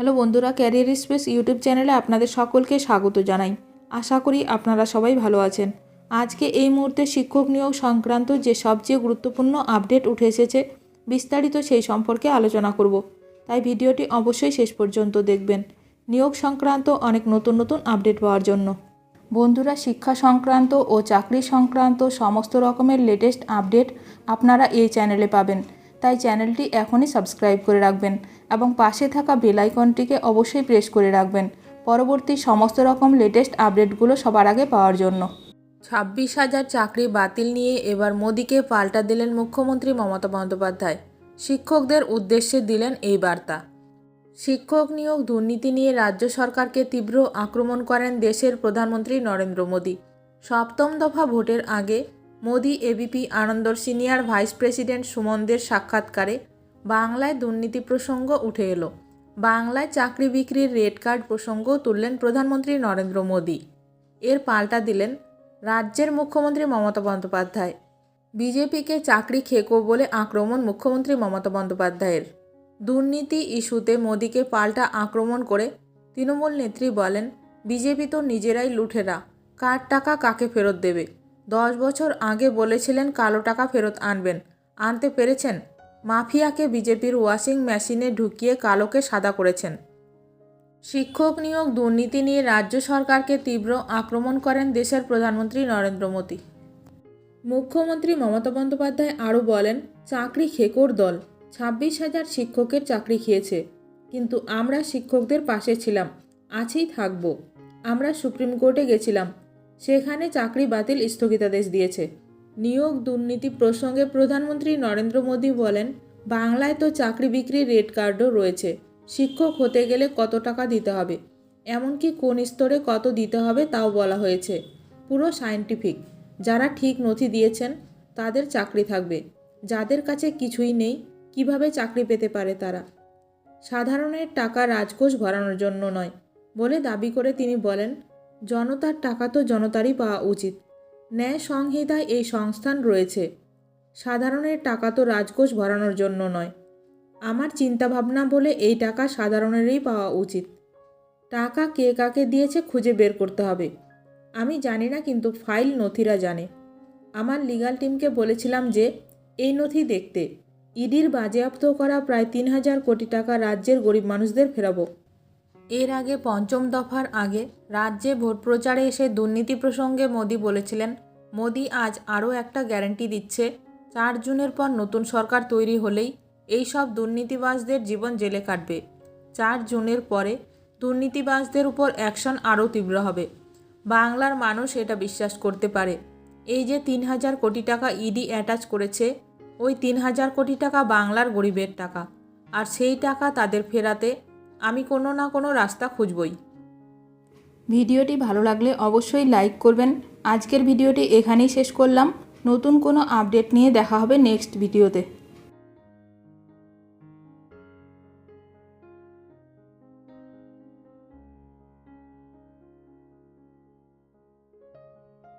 Hello বন্ধুরা, career space YouTube চ্যানেলে আপনাদের সকলকে স্বাগত জানাই। আশা করি আপনারা সবাই ভালো আছেন। আজকে এই মুহূর্তে শিক্ষক নিয়োগ সংক্রান্ত যে সবচেয়ে গুরুত্বপূর্ণ আপডেট উঠে এসেছে, বিস্তারিত সেই সম্পর্কে আলোচনা করব। তাই ভিডিওটি অবশ্যই শেষ পর্যন্ত দেখবেন নিয়োগ সংক্রান্ত অনেক নতুন নতুন আপডেট পাওয়ার জন্য। বন্ধুরা, শিক্ষা সংক্রান্ত ও চাকরি সংক্রান্ত সমস্ত রকমের লেটেস্ট আপডেট আপনারা এই চ্যানেলে পাবেন। তাই চ্যানেলটি এখনই সাবস্ক্রাইব করে রাখবেন এবং পাশে থাকা বেল আইকনটিকে অবশ্যই প্রেস করে রাখবেন পরবর্তী সমস্ত রকম লেটেস্ট আপডেটগুলো সবার আগে পাওয়ার জন্য। 26,000 চাকরি বাতিল নিয়ে এবার মোদিকে পাল্টা দিলেন মুখ্যমন্ত্রী মমতা বন্দ্যোপাধ্যায়। শিক্ষকদের উদ্দেশ্যে দিলেন এই বার্তা। শিক্ষক নিয়োগ দুর্নীতি নিয়ে রাজ্য সরকারকে তীব্র আক্রমণ করেন দেশের প্রধানমন্ত্রী নরেন্দ্র মোদি। সপ্তম দফা ভোটের আগে মোদি এবিপি আনন্দর সিনিয়র ভাইস প্রেসিডেন্ট সুমনদের সাক্ষাৎকারে বাংলায় দুর্নীতি প্রসঙ্গ উঠে এলো। বাংলায় চাকরি বিক্রির রেড কার্ড প্রসঙ্গও তুললেন প্রধানমন্ত্রী নরেন্দ্র মোদি। এর পাল্টা দিলেন রাজ্যের মুখ্যমন্ত্রী মমতা বন্দ্যোপাধ্যায়। বিজেপিকে চাকরি খেকো বলে আক্রমণ মুখ্যমন্ত্রী মমতা বন্দ্যোপাধ্যায়ের। দুর্নীতি ইস্যুতে মোদিকে পাল্টা আক্রমণ করে তৃণমূল নেত্রী বলেন, বিজেপি তো নিজেরাই লুঠেরা, কার টাকা কাকে ফেরত দেবে? 10 বছর আগে বলেছিলেন কালো টাকা ফেরত আনবেন, আনতে পেরেছেন? মাফিয়াকে বিজেপির ওয়াশিং মেশিনে ঢুকিয়ে কালোকে সাদা করেছেন। শিক্ষক নিয়োগ দুর্নীতি নিয়ে রাজ্য সরকারকে তীব্র আক্রমণ করেন দেশের প্রধানমন্ত্রী নরেন্দ্র মোদি। মুখ্যমন্ত্রী মমতা বন্দ্যোপাধ্যায় আরও বলেন, চাকরি খেকোর দল 26,000 শিক্ষকের চাকরি খেয়েছে, কিন্তু আমরা শিক্ষকদের পাশে ছিলাম, আছেই থাকব। আমরা সুপ্রিম কোর্টে গেছিলাম, সেখানে চাকরি বাতিল স্থগিতাদেশ দিয়েছে। নিয়োগ দুর্নীতি প্রসঙ্গে প্রধানমন্ত্রী নরেন্দ্র মোদি বলেন, বাংলায় তো চাকরি বিক্রির রেড কার্ডও রয়েছে। শিক্ষক হতে গেলে কত টাকা দিতে হবে, এমনকি কোন স্তরে কত দিতে হবে তাও বলা হয়েছে। পুরো সায়েন্টিফিক। যারা ঠিক নথি দিয়েছেন তাদের চাকরি থাকবে, যাদের কাছে কিছুই নেই কিভাবে চাকরি পেতে পারে তারা? সাধারণের টাকা রাজকোষ ভরানোর জন্য নয় বলে দাবি করে তিনি বলেন, জনতার টাকা তো জনতারই পাওয়া উচিত। ন্যায় সংহিতায় এই সংস্থান রয়েছে। সাধারণের টাকা তো রাজকোষ ভরানোর জন্য নয়। আমার চিন্তাভাবনা বলে এই টাকা সাধারণেরই পাওয়া উচিত। টাকা কে কাকে দিয়েছে খুঁজে বের করতে হবে। আমি জানি না, কিন্তু ফাইল নথিরা জানে। আমার লিগ্যাল টিমকে বলেছিলাম যে এই নথি দেখতে। ইডির বাজেয়াপ্ত করা প্রায় 3,000 কোটি টাকা রাজ্যের গরিব মানুষদের ফেরাবো। এর আগে পঞ্চম দফার আগে রাজ্যে ভোট প্রচারে এসে দুর্নীতি প্রসঙ্গে মোদি বলেছিলেন, মোদি আজ আরও একটা গ্যারান্টি দিচ্ছে, 4 জুনের পর নতুন সরকার তৈরি হলেই এই সব দুর্নীতিবাজদের জীবন জেলে কাটবে। 4 জুনের পরে দুর্নীতিবাজদের উপর অ্যাকশন আরও তীব্র হবে। বাংলার মানুষ এটা বিশ্বাস করতে পারে। এই যে 3,000 কোটি টাকা ইডি অ্যাটাচ করেছে, ওই 3,000 কোটি টাকা বাংলার গরিবের টাকা, আর সেই টাকা তাদের ফেরাতে আমি কোনো না কোনো রাস্তা খুঁজবই। ভিডিওটি ভালো লাগলে অবশ্যই লাইক করবেন। আজকের ভিডিওটি এখানেই শেষ করলাম। নতুন কোনো আপডেট নিয়ে দেখা হবে নেক্সট ভিডিওতে।